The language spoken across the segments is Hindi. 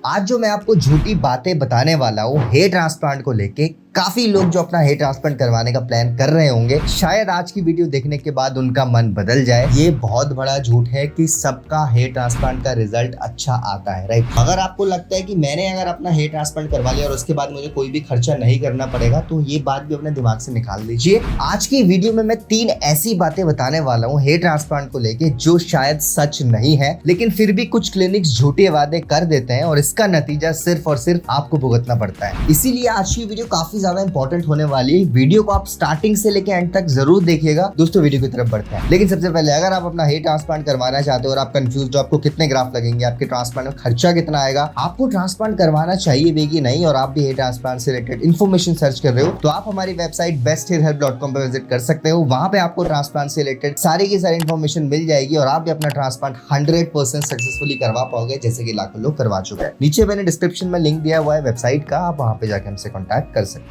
आज जो मैं आपको झूठी बातें बताने वाला हूँ हेयर ट्रांसप्लांट को लेके, काफी लोग जो अपना हेयर ट्रांसप्लांट करवाने का प्लान कर रहे होंगे, शायद आज की वीडियो देखने के बाद उनका मन बदल जाए। ये बहुत बड़ा झूठ है कि सबका हेयर ट्रांसप्लांट का रिजल्ट अच्छा आता है, राइट। अगर आपको लगता है कि मैंने अगर अपना हेयर ट्रांसप्लांट करवा लिया और उसके बाद मुझे कोई भी खर्चा नहीं करना पड़ेगा, तो ये बात भी अपने दिमाग से निकाल दीजिए। आज की वीडियो में मैं 3 ऐसी बातें बताने वाला हूँ हेयर ट्रांसप्लांट को लेके जो शायद सच नहीं है, लेकिन फिर भी कुछ क्लिनिक्स झूठे वादे कर देते हैं और इसका नतीजा सिर्फ और सिर्फ आपको भुगतना पड़ता है। इसीलिए आज की वीडियो काफी ज्यादा इंपॉर्टेंट होने वाली है। वीडियो को आप स्टार्टिंग से लेके एंड तक जरूर देखिएगा। दोस्तों वीडियो की तरफ बढ़ते हैं, लेकिन सबसे पहले अगर आप अपना हेयर ट्रांसप्लांट करवाना चाहते हो और आप कंफ्यूज हो आपको कितने ग्राफ लगेंगे, आपके ट्रांसप्लांट में खर्चा कितना आएगा, आपको ट्रांसप्लांट करवाना चाहिए भी कि नहीं, और आप भी हेयर ट्रांसप्लांट से रिलेटेड इन्फॉर्मेशन सर्च कर रहे हो, तो आप हमारी वेबसाइट besthairhelp.com पे विजिट कर सकते हो। वहां पे आपको ट्रांसप्लांट से रिलेटेड सारी की सारी इन्फॉर्मेशन मिल जाएगी और आप भी अपना ट्रांसप्लांट 100% सक्सेसफुली करवा पाओगे, जैसे कि लाखों लोग करवा चुके हैं। नीचे मैंने डिस्क्रिप्शन में लिंक दिया हुआ है वेबसाइट का, आप वहां पे जाके हमसे कॉन्टैक्ट कर सकते हो।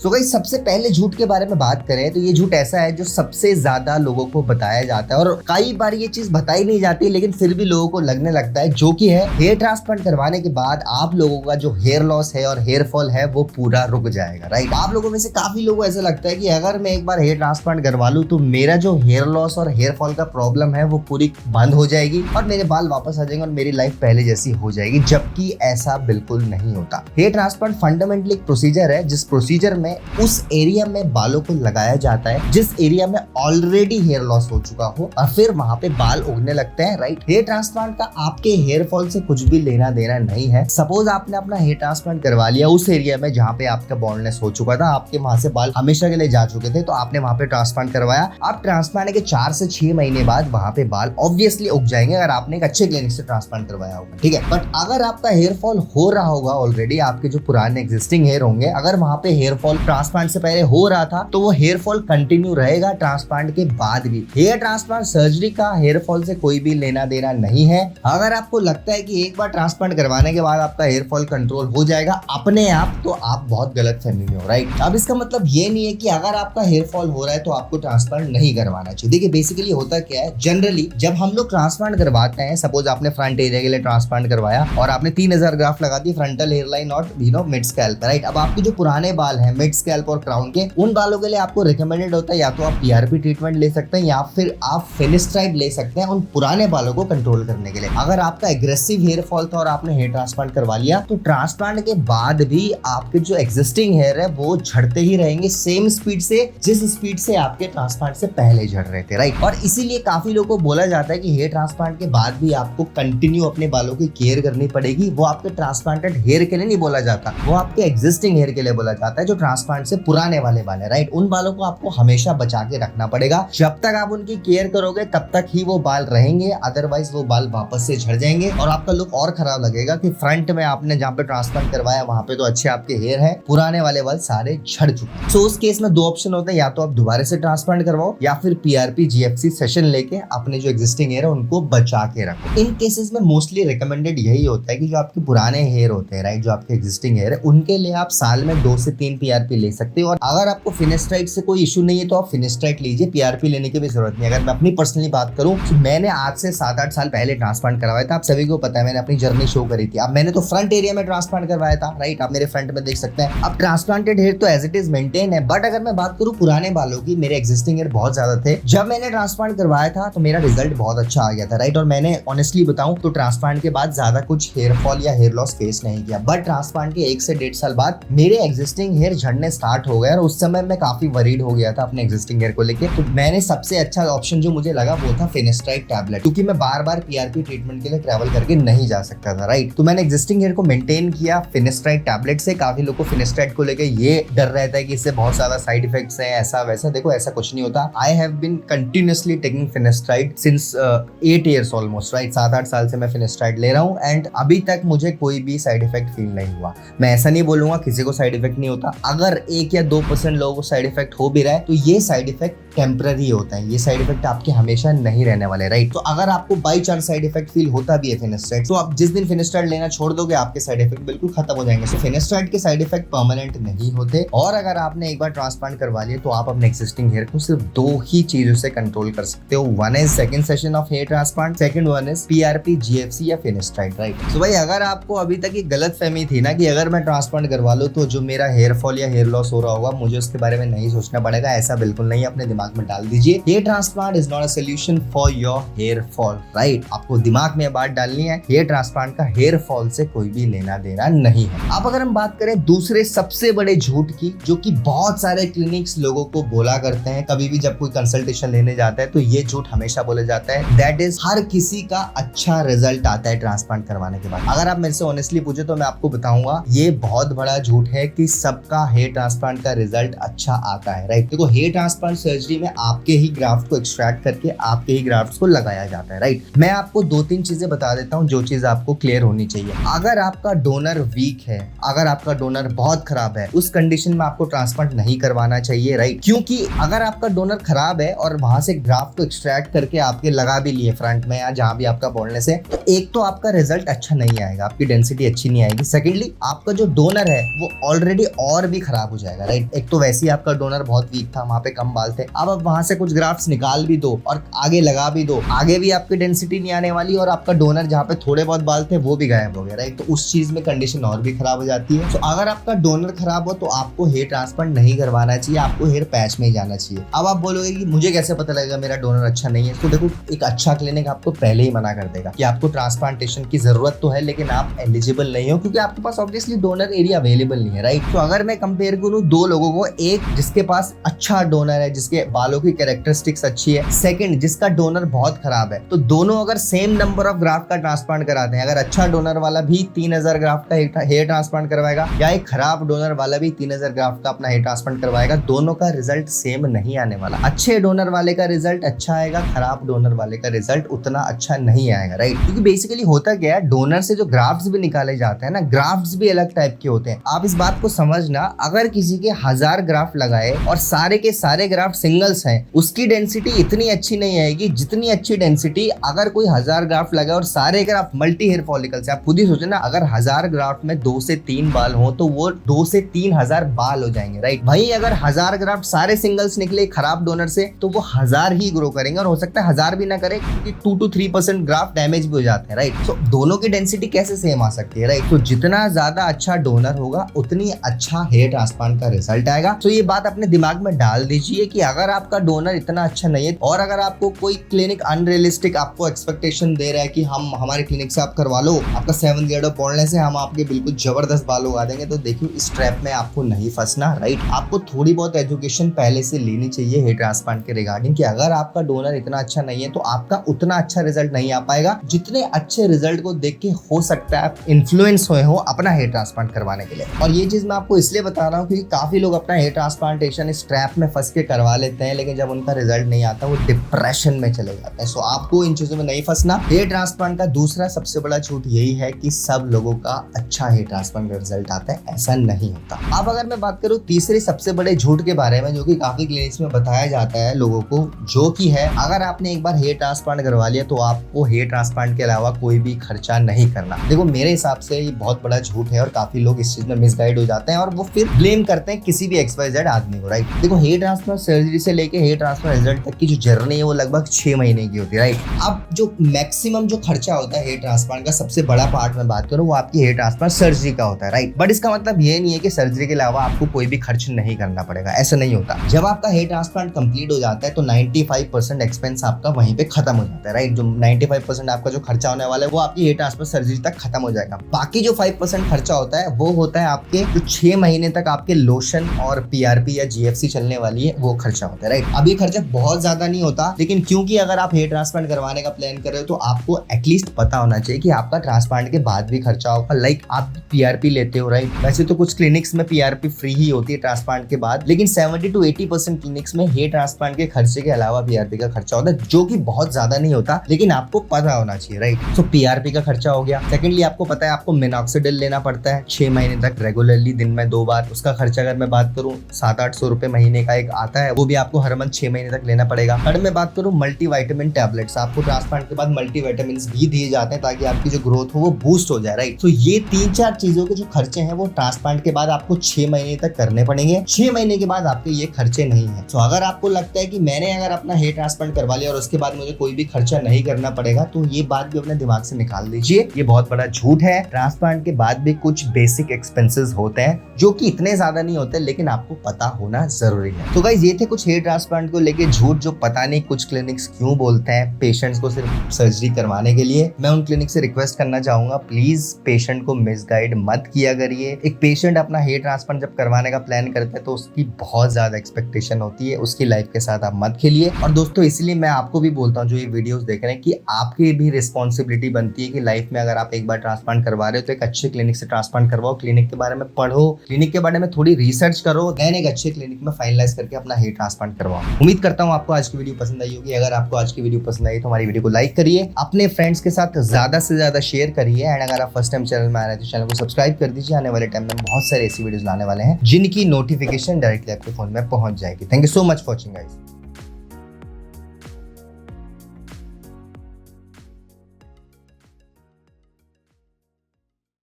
सो गाइस, सबसे पहले झूठ के बारे में बात करें तो ये झूठ ऐसा है जो सबसे ज्यादा लोगों को बताया जाता है, और कई बार ये चीज बताई नहीं जाती लेकिन फिर भी लोगों को लगने लगता है, जो कि है हेयर ट्रांसप्लांट करवाने के बाद आप लोगों का जो हेयर लॉस है और हेयर फॉल है वो पूरा रुक जाएगा, राइट। आप लोगों में से काफी लोगों को ऐसा लगता है कि अगर मैं एक बार हेयर ट्रांसप्लांट करवा लूं तो मेरा जो हेयर लॉस और हेयर फॉल का प्रॉब्लम है वो पूरी बंद हो जाएगी और मेरे बाल वापस आ जाएंगे और मेरी लाइफ पहले जैसी हो जाएगी, जबकि ऐसा बिल्कुल नहीं होता। हेयर ट्रांसप्लांट फंडामेंटली एक प्रोसीजर है जिस प्रोसीजर में उस एरिया में बालों को लगाया जाता है जिस एरिया में ऑलरेडी हेयर लॉस हो चुका हो, और फिर वहां पे बाल उगने लगते हैं, राइट। हेयर ट्रांसप्लांट का आपके हेयर फॉल से कुछ भी लेना देना नहीं है। सपोज आपने अपना हेयर ट्रांसप्लांट करवा लिया उस एरिया में जहां पे आपका बॉल्डनेस हो चुका था, आपके वहां से बाल हमेशा के लिए जा चुके थे, तो आपने वहां पे ट्रांसप्लांट करवाया। अब ट्रांसप्लांट के 4 से 6 महीने बाद वहां पे बाल ऑब्वियसली उग जाएंगे अगर आपने एक अच्छे क्लिनिक से ट्रांसप्लांट करवाया होगा, ठीक है। बट अगर आपका हेयर फॉल हो रहा होगा ऑलरेडी, आपके जो पुराने एग्जिस्टिंग हेयर होंगे, अगर वहां पे हेयर फॉल ट्रांसप्लांट से पहले हो रहा था तो वो हेयर फॉल कंटिन्यू रहेगा ट्रांसप्लांट के बाद भी। हेयर ट्रांसप्लांट सर्जरी का हेयर फॉल से कोई भी लेना देना नहीं है। अगर आपको लगता है कि एक बार ट्रांसप्लांट करवाने के बाद आपका हेयर फॉल कंट्रोल हो जाएगा अपने आप, तो आप बहुत गलत फहमी में हो, राइट। अब इसका मतलब ये नहीं है कि अगर आपका हेयर फॉल हो रहा है तो आपको ट्रांसप्लांट नहीं करवाना चाहिए। देखिए बेसिकली होता क्या है, जनरली जब हम लोग ट्रांसप्लांट करवाते हैं, सपोज आपने फ्रंट एरिया के लिए ट्रांसप्लांट करवाया और आपने 3000 ग्राफ लगा दी फ्रंटल हेयर लाइन और मिड स्कैल्प, राइट। अब आपके जो पुराने बाल हैं मिड स्कैल्प और क्राउन के, उन बालों के लिए आपको रिकमेंडेड होता है या तो आप पीआरपी ट्रीटमेंट ले सकते हैं या फिर आप फिनिस्ट्राइड ले सकते हैं उन पुराने बालों को कंट्रोल करने के लिए। अगर आपका एग्रेसिव हेयर फॉल था और आपने हेयर ट्रांसप्लांट करवा लिया, तो ट्रांसप्लांट के बाद भी आपके जो एग्जिस्टिंग हेयर है वो झड़ते ही रहेंगे सेम स्पीड से जिस स्पीड से आपके ट्रांसप्लांट से पहले झड़ रहे थे, राइट। और इसीलिए काफी लोगों को बोला जाता है कि हेयर ट्रांसप्लांट के बाद भी आपको कंटिन्यू अपने बालों की केयर करनी पड़ेगी। वो आपके ट्रांसप्लांटेड हेयर के लिए नहीं बोला जाता, वो आपके एग्जिस्टिंग हेयर के लिए बोला जाता है जो ट्रांसप्लांट से पुराने वाले बाल है, राइट। उन बालों को आपको हमेशा बचा के रखना पड़ेगा। जब तक आप उनकी केयर करोगे तब तक ही वो बाल रहेंगे, अदरवाइज वो बाल वापस से झड़ जाएंगे और आपका लुक और खराब लगेगा कि फ्रंट में आपने जहाँ पे ट्रांसप्लांट करवाया वहां पे तो अच्छे आपके हेयर है, पुराने वाले बाल सारे झड़ चुके हैं। सो उस केस में 2 ऑप्शन होते हैं, या तो आप दोबारा से ट्रांसप्लांट करवाओ या फिर पीआरपी जीएफसी सेशन लेके अपने जो एग्जिस्टिंग हेयर है उनको बचा के रखो। इन केसेस में मोस्टली रिकमेंडेड यही होता है कि जो आपके पुराने हेयर होते हैं, राइट, जो आपके एग्जिस्टिंग हेयर है उनके लिए आप साल में 2 से 3 पीआरपी ले सकते हो। और अगर आपको फिनिस्ट्राइड से कोई इशू नहीं है तो आप फिनिस्ट्राइड लीजिए, पीआरपी लेने की भी जरूरत नहीं। अगर मैं अपनी पर्सनली बात करूं तो मैंने आज से 7-8 साल पहले ट्रांसप्लांट करवाया था। आप सभी को पता है, मैंने अपनी जर्नी शो करी थी। अब मैंने तो फ्रंट एरिया में ट्रांसप्लांट करवाया था, राइट, आप मेरे फ्रंट में देख सकते हैं। अब ट्रांसप्लांटेड हेयर तो एज इट इज मेंटेन है, बट अगर मैं बात करूं पुराने बालों की, मेरे एग्जिस्टिंग हेयर बहुत ज्यादा थे। जब मैंने ट्रांसप्लांट करवाया था तो मेरा रिजल्ट बहुत अच्छा आ गया था, राइट। और मैंने ऑनेस्टली बताऊं तो ट्रांसप्लांट के बाद ज्यादा कुछ हेयर फॉल या हेयर लॉस फेस नहीं किया। बट ट्रांसप्लांट के 1 से 1.5 साल बाद मेरे एग्जिस्टिंग हेयर झड़ने स्टार्ट हो गए और उस समय मैं काफी वरीड हो गया था अपने एग्जिस्टिंग हेयर को लेके। तो मैंने सबसे अच्छा ऑप्शन जो मुझे लगा वो था फिनिस्ट्राइड टैबलेट, क्योंकि मैं बार बार पीआरपी ट्रीटमेंट के लिए ट्रैवल करके नहीं जा सकता था, राइट। तो मैंने एग्जिस्टिंग हेयर को मेंटेन किया फिनिस्ट्राइड टैबलेट से। काफी लोगों को फिनिस्ट्राइड को लेके ये डर रहता है कि इससे बहुत ज्यादा साइड इफेक्ट्स हैं, ऐसा वैसा। देखो ऐसा कुछ नहीं होता। I have been continuously taking finasteride since 8 years almost, right. 7-8 साल से मैं फिनिस्ट्राइड ले रहा हूँ एंड अभी तक मुझे कोई भी साइड इफेक्ट फील नहीं हुआ। मैं ऐसा नहीं बोलूंगा किसी को साइड इफेक्ट नहीं होता। अगर 1 या 2% लोगों को साइड इफेक्ट हो भी रहा है तो ये साइड इफेक्ट टेम्पररी होता है, ये साइड इफेक्ट आपके हमेशा नहीं रहने वाले, राइट। तो अगर आपको by chance side effect feel होता भी है फिनेस्ट्राइड, तो आप जिस दिन फिनेस्ट्राइड लेना छोड़ दोगे आपके साइड इफेक्ट बिल्कुल खत्म हो जाएंगे। तो फिनेस्ट्राइड के साइड इफेक्ट परमानेंट नहीं होते। और अगर आपने एक बार ट्रांसप्लांट करवा लिया तो आप अपने एक्सिस्टिंग हेयर को सिर्फ 2 ही चीजों से कंट्रोल कर सकते हो। One is second session of hair transplant, second one is PRP, GFC या फिनेस्ट्राइड, राइट। तो भाई अगर आपको अभी तक ये गलत फहमी थी ना कि अगर मैं ट्रांसप्लांट करवा लूं तो जो मेरा हेयर फॉल या हेयर लॉस हो रहा होगा मुझे उसके बारे में नहीं सोचना पड़ेगा, ऐसा बिल्कुल नहीं, अपने दिमाग में डाल दीजिए। Hair transplant is not a solution for your hair fall, right. आपको दिमाग में बात डालनी है, हेयर ट्रांसप्लांट का हेयर फॉल से कोई भी लेना देना नहीं है। अब अगर हम बात करें दूसरे सबसे बड़े झूठ की, जो कि बहुत सारे क्लिनिक्स लोगों को बोला करते हैं, कभी भी जब कोई कंसल्टेशन लेने जाता है तो ये झूठ हमेशा बोला जाता है, दैट इज हर किसी का अच्छा रिजल्ट आता है ट्रांसप्लांट करवाने के बाद। अगर आप मेरे से ऑनेस्टली पूछे तो मैं आपको बताऊंगा ये बहुत बड़ा झूठ है कि सबका हेयर ट्रांसप्लांट का रिजल्ट अच्छा आता है, राइट। देखो हेयर ट्रांसप्लांट सर्जरी में आपके ही ग्राफ्ट को एक्सट्रैक्ट करके आपके ही ग्राफ्ट को लगाया जाता है, राइट। मैं आपको 2-3 चीजें बता देता हूँ जो चीज आपको क्लियर होनी चाहिए। अगर आपका डोनर वीक है, अगर आपका डोनर बहुत खराब है, उस कंडीशन में आपको ट्रांसप्लांट नहीं करवाना चाहिए, राइट। क्योंकि अगर आपका डोनर खराब है और वहां से ग्राफ्ट को एक्सट्रैक्ट करके आपके लगा भी लिए फ्रंट में या जहां भी आपका बोलने से, तो एक तो आपका रिजल्ट अच्छा नहीं आएगा, आपकी डेंसिटी अच्छी नहीं आएगी। सेकेंडली आपका जो डोनर है वो ऑलरेडी और भी खराब हो जाएगा, राइट। एक तो वैसे ही आपका डोनर बहुत वीक था, वहां पे कम बाल थे, अब आप वहां से कुछ ग्राफ्ट्स निकाल भी दो और आगे लगा भी दो, आगे भी आपकी डेंसिटी नहीं आने वाली और आपका डोनर जहाँ पे थोड़े बहुत बाल थे वो भी गायब हो गया, राइट। तो उस चीज में कंडीशन और भी खराब हो जाती है। तो अगर आपका डोनर खराब हो तो आपको हेयर ट्रांसप्लांट नहीं करवाना चाहिए, आपको हेयर पैच में ही जाना चाहिए। अब आप बोलोगे कि मुझे कैसे पता लगेगा मेरा डोनर अच्छा नहीं है, तो देखो एक अच्छा क्लिनिक आपको पहले ही मना कर देगा कि आपको ट्रांसप्लांटेशन की जरूरत तो है लेकिन आप एलिजिबल नहीं हो क्योंकि आपके पास ऑब्वियसली डोनर एरिया अवेलेबल नहीं है, राइट। तो अगर मैं कंपेयर करूं 2 लोगों को, एक जिसके पास अच्छा डोनर है, जिसके बालों की कैरेक्टरिस्टिक्स अच्छी है, सेकंड जिसका डोनर बहुत खराब है, तो दोनों अगर सेम नंबर ऑफ ग्राफ्ट का ट्रांसप्लांट कराते हैं, अगर अच्छा डोनर वाला भी 3000 ग्राफ्ट का हेयर ट्रांसप्लांट करवाएगा या एक खराब डोनर वाला भी 3000 ग्राफ्ट का अपना हेयर ट्रांसप्लांट करवाएगा, दोनों का रिजल्ट सेम नहीं आने वाला। अच्छे डोनर वाले का रिजल्ट अच्छा आएगा, खराब डोनर वाले का रिजल्ट उतना अच्छा नहीं आएगा, राइट। क्योंकि बेसिकली होता क्या है, डोनर से जो ग्राफ्ट्स भी निकाले जाते हैं ना, ग्राफ्ट्स भी अलग टाइप के होते हैं। आप इस बात को समझना, अगर किसी के 1000 ग्राफ्ट लगाए और सारे के सारे ग्राफ्ट सिंगल्स हैं, उसकी डेंसिटी इतनी अच्छी नहीं आएगी जितनी अच्छी डेंसिटी अगर कोई 1000 ग्राफ्ट लगाए और सारे ग्राफ्ट मल्टी हेयर फॉलिकल से। आप खुद ही सोचो ना, अगर 1000 ग्राफ्ट में 2 से 3 बाल हो तो वो 2 से 3000 बाल हो जाएंगे, राइट। वहीं अगर 1000 ग्राफ्ट सारे सिंगल्स निकले खराब डोनर से तो वो 1000 ही ग्रो करेंगे और हो सकता है 1000 भी ना करे क्योंकि 2 to 3% ग्राफ्ट डैमेज भी हो जाते हैं, राइट। तो दोनों की डेंसिटी कैसे सेम आ सकती है, राइट। तो जितना ज्यादा अच्छा डोनर होगा उतनी अच्छा हेयर ट्रांसप्लांट का रिजल्ट आएगा। तो ये बात अपने दिमाग में डाल दीजिए कि अगर आपका डोनर इतना अच्छा नहीं है और अगर आपको कोई क्लिनिक अनरियलिस्टिक आपको एक्सपेक्टेशन दे रहा है कि हम हमारे क्लिनिक से आप करवा लो, आपका 7 ग्रेड ऑफ बोलने से हम आपके बिल्कुल जबरदस्त बाल उगा देंगे, तो देखिए इस ट्रैप में आपको नहीं फंसना, राइट। आपको थोड़ी बहुत एजुकेशन पहले से लेनी चाहिए हेयर ट्रांसप्लांट के रिगार्डिंग कि अगर आपका डोनर इतना अच्छा नहीं है तो आपका उतना अच्छा रिजल्ट नहीं आ पाएगा जितने अच्छे रिजल्ट को देख के हो सकता है आप इन्फ्लुएंस हुए हो अपना हेयर ट्रांसप्लांट करवाने के लिए। और ये चीज मैं आपको इसलिए बता रहा हूँ क्योंकि काफी लोग अपना हेयर ट्रांसप्लांटेशन इस ट्रैप में फंस के करवा लेते हैं, लेकिन जब उनका रिजल्ट नहीं आता वो डिप्रेशन में चले जाते हैं। सो आपको इन चीजों में नहीं फंसना। हेयर ट्रांसप्लांट का दूसरा सबसे बड़ा झूठ यही है कि सब लोगों का अच्छा हेयर ट्रांसप्लांट का रिजल्ट आता है, ऐसा नहीं होता। अब अगर मैं बात करूँ तीसरे सबसे बड़े झूठ के बारे में जो कि काफी क्लिनिक्स में बताया जाता है लोगों को, जो कि है अगर आपने एक बार हेयर ट्रांसप्लांट करवा लिया तो आपको हेयर ट्रांसप्लांट के अलावा कोई भी खर्चा नहीं करना। देखो मेरे हिसाब से ये बहुत बड़ा झूठ है और काफी लोग इस चीज में मिसगाइड हो जाते हैं और वो फिर ब्लेम करते हैं किसी भी XYZ आदमी को, राइट। देखो हेयर ट्रांसप्लांट सर्जरी से लेके हेयर ट्रांसप्लांट रिजल्ट तक की जो जर्नी है वो लगभग 6 महीने की होती है, राइट। अब जो मैक्सिमम जो खर्चा होता है हेयर ट्रांसप्लांट का, सबसे बड़ा पार्ट में बात करूं वो आपकी हेयर ट्रांसप्लांट सर्जरी का होता है, राइट। बट इसका मतलब ये नहीं है कि सर्जरी के अलावा आपको कोई भी खर्च नहीं करना पड़ेगा, ऐसा नहीं होता। जब आपका हेयर ट्रांसप्लांट कंप्लीट हो जाता है तो 95% एक्सपेंस आपका वहीं पे खत्म हो जाता है, राइट। जो 95% आपका जो खर्चा होने वाला है वो आपकी हेयर ट्रांसप्लांट सर्जरी तक खत्म हो जाएगा। बाकी जो 5% खर्चा होता है वो होता है आपके जो 6 महीने तक आपके लोशन और PRP या GFC चलने वाली है वो खर्चा होता है, राइट। अब ये खर्चा बहुत ज्यादा नहीं होता, लेकिन क्योंकि अगर आप हेयर ट्रांसप्लांट करवाने का प्लान कर रहे हो तो आपको एटलीस्ट पता होना चाहिए कि आपका ट्रांसप्लांट के बाद भी खर्चा होगा। लाइक आप PRP लेते हो, राइट। वैसे तो कुछ क्लिनिक्स में PRP फ्री ही होती है ट्रांसप्लांट के बाद, लेकिन 70 to 80% क्लिनिक्स में हेयर ट्रांसप्लांट के खर्चे के अलावा PRP का खर्चा होता है, जो कि बहुत ज्यादा नहीं होता, लेकिन आपको पता होना चाहिए, राइट। तो PRP का खर्चा हो गया। सेकेंडली आपको पता है आपको मिनॉक्सिडिल लेना पड़ता है 6 महीने तक रेगुलरली दिन में 2 बार। उसका खर्चा अगर मैं बात करूँ 700-800 रुपए महीने का एक आता है, वो भी आपको हर मंथ 6 महीने तक लेना पड़ेगा। थर्ड में बात करूँ मल्टीविटामिन टैबलेट्स, आपको ट्रांसप्लांट के बाद मल्टीविटामिन भी दिए जाते हैं ताकि आपकी जो ग्रोथ हो वो बूस्ट हो जाए, राइट। तो ये 3-4 चीजों के जो खर्चे हैं वो ट्रांसप्लांट के बाद आपको 6 महीने तक करने पड़ेंगे। 6 महीने के बाद आपके ये खर्चे नहीं है। तो अगर आपको लगता है कि मैंने अगर अपना हेयर ट्रांसप्लांट करवा लिया और उसके बाद मुझे कोई भी खर्चा नहीं करना पड़ेगा, तो ये बात भी अपने दिमाग से निकाल दीजिए, ये बहुत बड़ा झूठ है। ट्रांसप्लांट के बाद भी कुछ बेसिक एक्सपेंसेस होते हैं जो कि इतने ज्यादा नहीं होते, लेकिन आपको पता होना जरूरी है। तो गाइस ये थे कुछ हेयर ट्रांसप्लांट को लेके झूठ जो पता नहीं कुछ क्लिनिक्स क्यों बोलते हैं पेशेंट्स को सिर्फ सर्जरी करवाने के लिए। मैं उन क्लिनिक से रिक्वेस्ट करना चाहूंगा, प्लीज पेशेंट को मिसगाइड मत किया करिए। एक पेशेंट अपना हेयर ट्रांसप्लांट जब करवाने का प्लान करता है तो उसकी बहुत ज्यादा एक्सपेक्टेशन होती है, उसकी लाइफ के साथ आप मत खेलिए। और दोस्तों इसलिए मैं आपको भी बोलता हूँ जो ये वीडियोस देख रहे हैं कि आपकी भी रिस्पॉन्सिबिलिटी बनती है कि लाइफ में अगर आप एक बार ट्रांसप्लांट करवा रहे हो तो एक अच्छे क्लिनिक से ट्रांसप्लांट करवाओ, क्लिनिक के बारे में पढ़ो, क्लिनिक के बारे में थोड़ी रिसर्च करो, देन एक अच्छे क्लिनिक में फाइनलाइज करके अपना हेयर ट्रांसप्लांट करवाओ। उम्मीद करता हूँ आपको आज की वीडियो पसंद आई होगी। अगर आपको आज की वीडियो पसंद आई तो हमारी वीडियो को लाइक करिए, अपने फ्रेंड्स के साथ ज्यादा से ज्यादा शेयर करिए, एंड अगर आप फर्स्ट टाइम चैनल में आ रहे हैं तो चैनल को सब्सक्राइब कर दीजिए। आने वाले टाइम में बहुत सारे ऐसी वीडियोस लाने वाले हैं जिनकी नोटिफिकेशन डायरेक्टली आपके फोन में पहुंच जाएगी। Thank you so much for watching guys.